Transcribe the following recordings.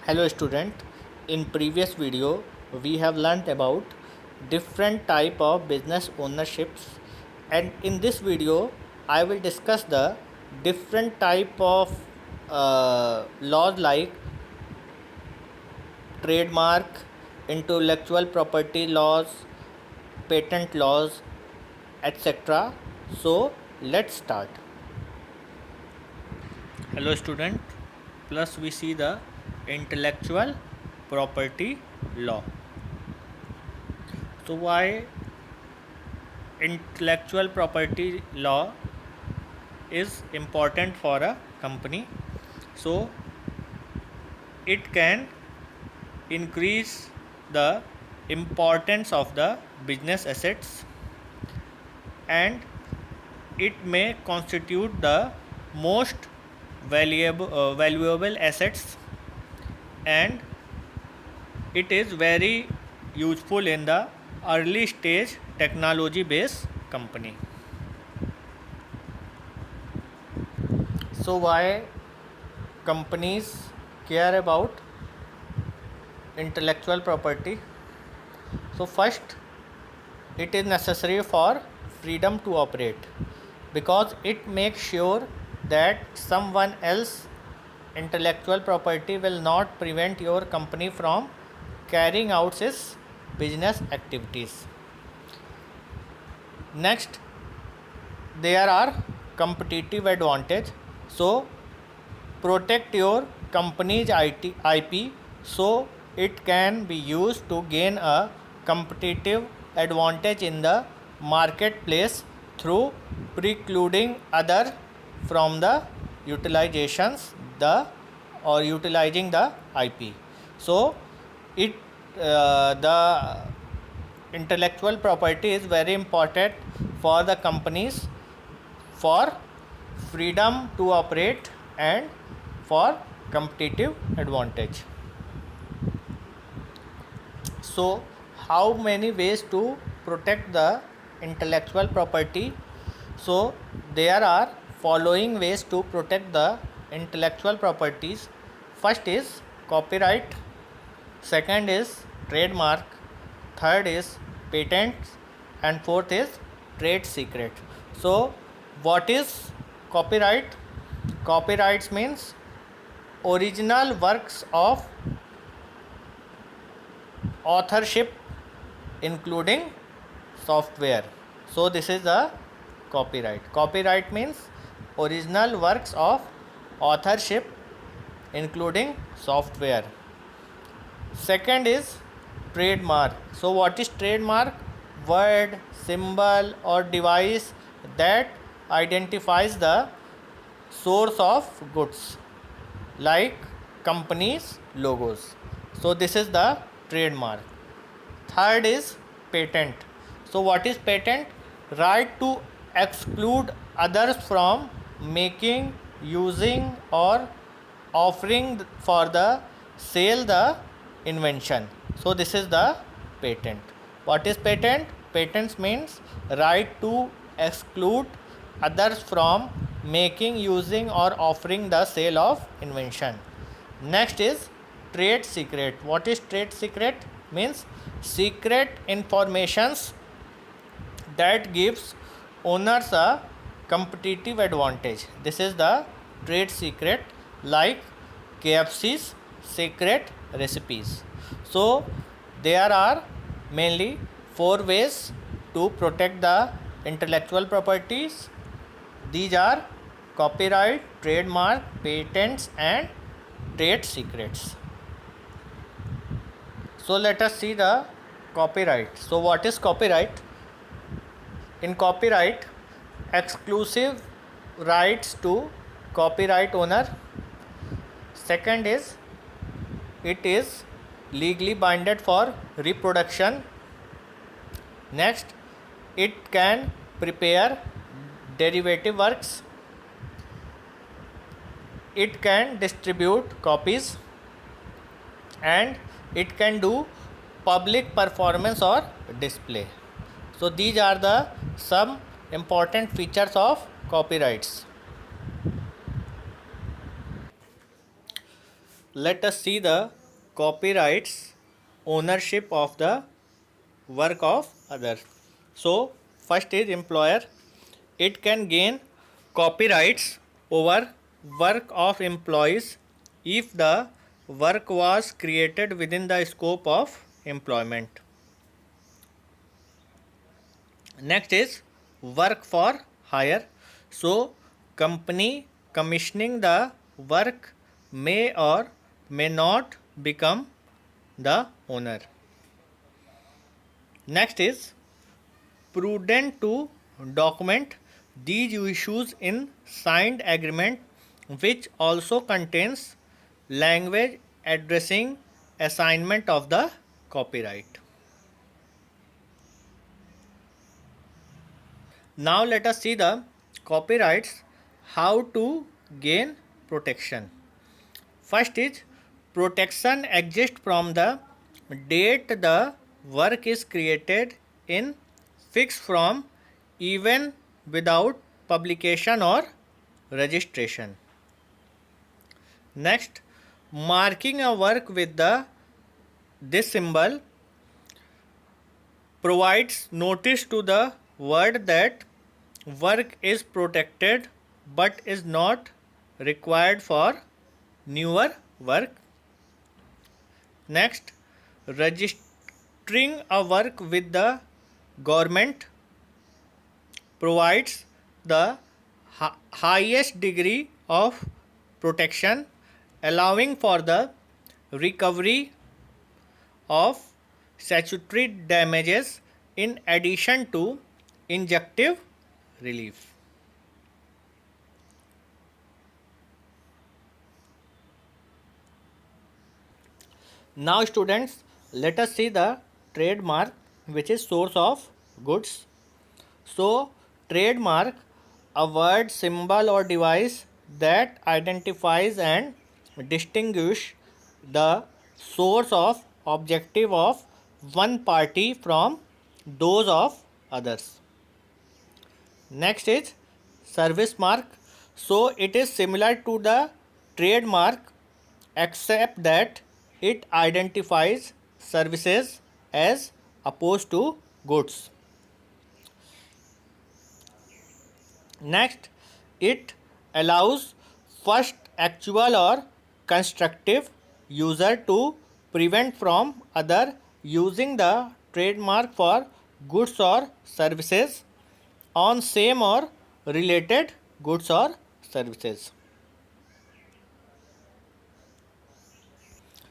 Hello student, in previous video we have learnt about different type of business ownerships, and in this video I will discuss the different type of laws like trademark, intellectual property laws, patent laws, etc. So let's start. Hello student, plus we see the intellectual property law. So why intellectual property law is important for a company? So it can increase the importance of the business assets, and it may constitute the most valuable assets, and it is very useful in the early stage technology based company. So why companies care about intellectual property? So first, it is necessary for freedom to operate, because it makes sure that someone else intellectual property will not prevent your company from carrying out its business activities. Next, there are competitive advantage. So protect your company's IP so it can be used to gain a competitive advantage in the marketplace through precluding other from the utilizations the or utilizing the IP. So it the intellectual property is very important for the companies for freedom to operate and for competitive advantage. So how many ways to protect the intellectual property? So there are following ways to protect the intellectual properties. First is copyright, second is trademark, third is patents, and fourth is trade secret. So what is copyright? Copyrights means original works of authorship including software. So this is the copyright. Copyright means original works of authorship including software. Second is trademark. So what is trademark? Word, symbol or device that identifies the source of goods, like companies logos. So this is the trademark. Third is patent. So what is patent? Right to exclude others from making, using or offering for the sale the invention. So this is the patent. What is patent? Patents means right to exclude others from making, using or offering the sale of invention. Next is trade secret. What is trade secret? Means secret informations that gives owners a competitive advantage. This is the trade secret, like KFC's secret recipes. So there are mainly four ways to protect the intellectual properties. These are copyright, trademark, patents and trade secrets. So let us see the copyright. So what is copyright? In copyright, exclusive rights to copyright owner. Second is it is legally binded for reproduction. Next, it can prepare derivative works. It can distribute copies, and it can do public performance or display. So these are the some important features of copyrights. let us see the copyrights ownership of the work of others. So first is employer. It can gain copyrights over work of employees if the work was created within the scope of employment. Next is work for hire. So company commissioning the work may or may not become the owner. Next is prudent to document these issues in signed agreement, which also contains language addressing assignment of the copyright. Now let us see the copyrights, how to gain protection. First is protection exists from the date the work is created in fixed from, even without publication or registration. Next, marking a work with this symbol provides notice to the world that work is protected but is not required for newer work. Next, registering a work with the government provides the highest degree of protection, allowing for the recovery of statutory damages in addition to injunctive relief. Now students, let us see the trademark, which is source of goods. So trademark, a word, symbol or device that identifies and distinguish the source of objective of one party from those of others. Next is service mark. So it is similar to the trademark except that it identifies services as opposed to goods. Next, it allows first actual or constructive user to prevent from other using the trademark for goods or services on same or related goods or services.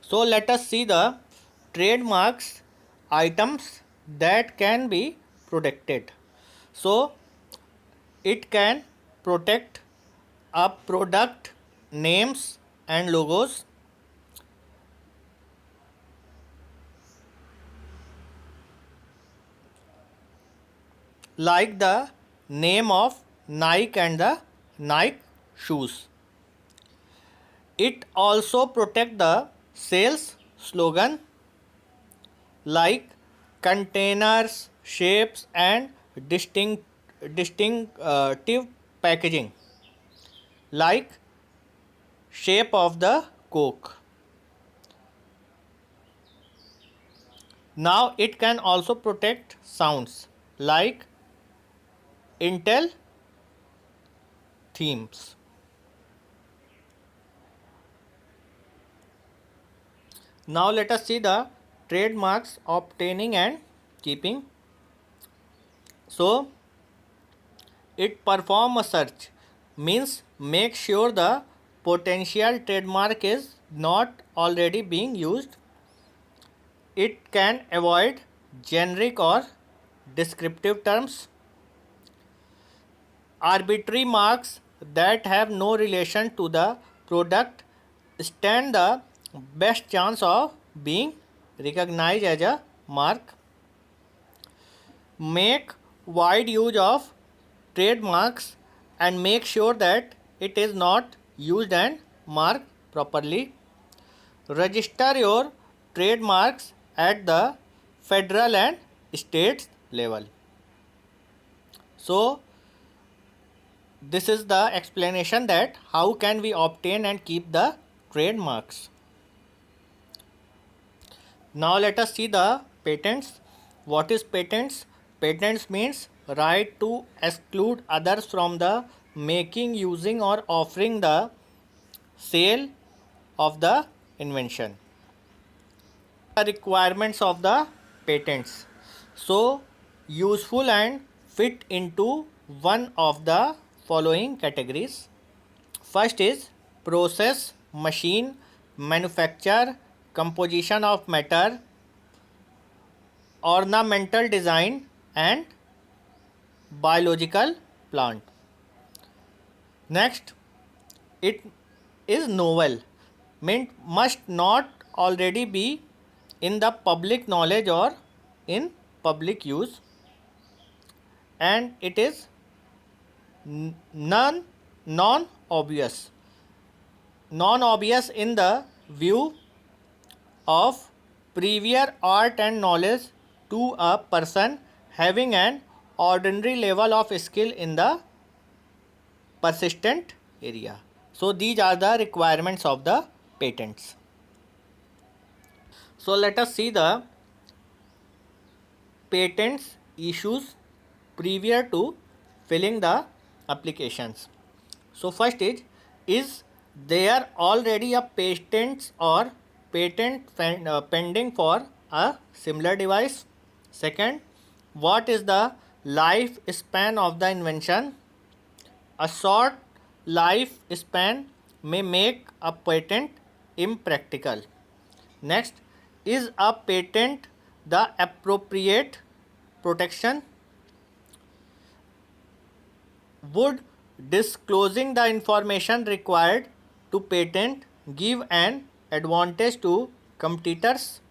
So let us see the trademarks items that can be protected. So it can protect a product names and logos, like the name of Nike and the Nike shoes. It also protect the sales slogan like containers, shapes and distinctive packaging like shape of the Coke. Now it can also protect sounds like Intel themes. Now let us see the trademarks obtaining and keeping. So it perform a search, means make sure the potential trademark is not already being used. It can avoid generic or descriptive terms, arbitrary marks that have no relation to the product stand the best chance of being recognized as a mark. Make wide use of trademarks and make sure that it is not used and marked properly. Register your trademarks at the federal and state level. So this is the explanation that how can we obtain and keep the trademarks. Now let us see the patents. What is patents? Patents means right to exclude others from the making, using or offering the sale of the invention. The requirements of the patents. So useful and fit into one of the following categories. First is process, machine, manufacture, composition of matter, ornamental design and biological plant. Next, it is novel, meant must not already be in the public knowledge or in public use, and it is non obvious, non obvious in the view of previous art and knowledge to a person having an ordinary level of skill in the persistent area. So these are the requirements of the patents. So let us see the patents issues prior to filling the applications. So first is there already a patent or pending for a similar device? Second, what is the life span of the invention? A short life span may make a patent impractical. Next, is a patent the appropriate protection? Would disclosing the information required to patent give an advantage to competitors?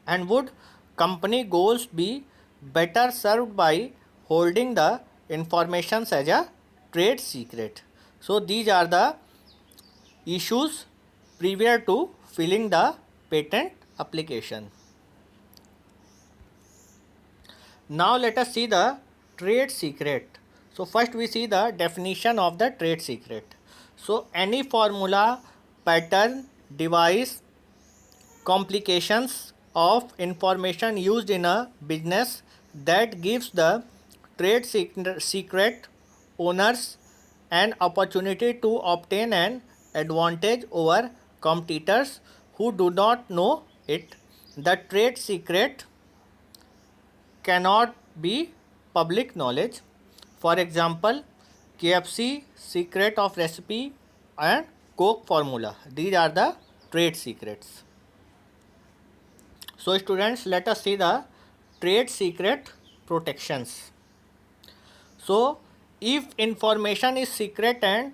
And would company goals be better served by holding the information as a trade secret? So these are the issues prior to filling the patent application. Now let us see the trade secret. So first we see the definition of the trade secret. So any formula, pattern, device, complications of information used in a business that gives the trade secret owners an opportunity to obtain an advantage over competitors who do not know it. The trade secret cannot be public knowledge. For example, KFC secret of recipe and Coke formula. These are the trade secrets. So students, let us see the trade secret protections. So if information is secret and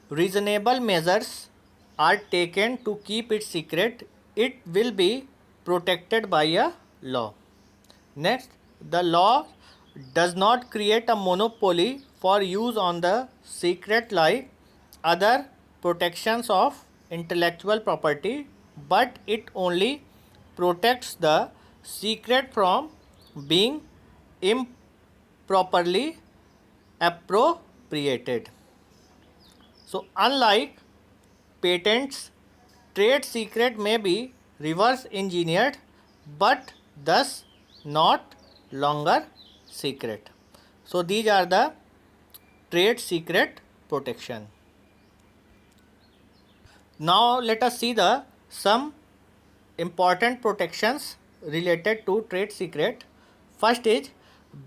reasonable measures are taken to keep it secret, it will be protected by a law. Next, the law does not create a monopoly for use on the secret like other protections of intellectual property, but it only protects the secret from being improperly appropriated. So unlike patents, trade secret may be reverse engineered but thus not longer secret. So these are the trade secret protection. Now let us see the some important protections related to trade secret. First is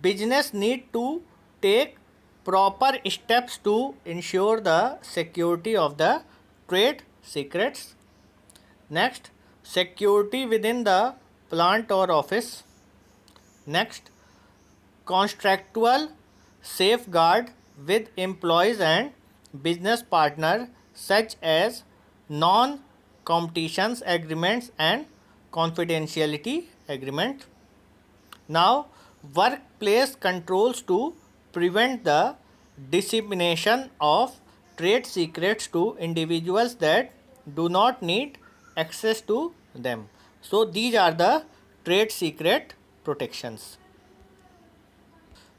business need to take proper steps to ensure the security of the trade secrets. Next, security within the plant or office. Next, contractual safeguard with employees and business partner such as non-competition agreements and confidentiality agreement. Now, workplace controls to prevent the dissemination of trade secrets to individuals that do not need access to them. So these are the trade secret protections.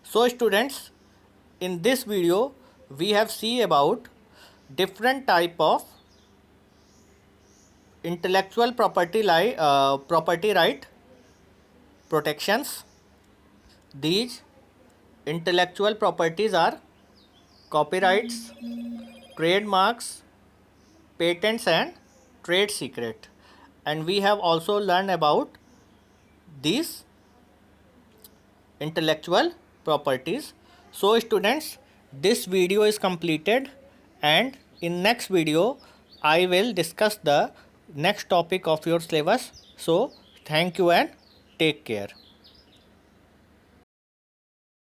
So students, in this video we have seen about different type of intellectual property right protections. These intellectual properties are copyrights, trademarks, patents and trade secret. And we have also learned about these intellectual properties. So students, this video is completed, and in next video I will discuss the next topic of your syllabus. So thank you and take care.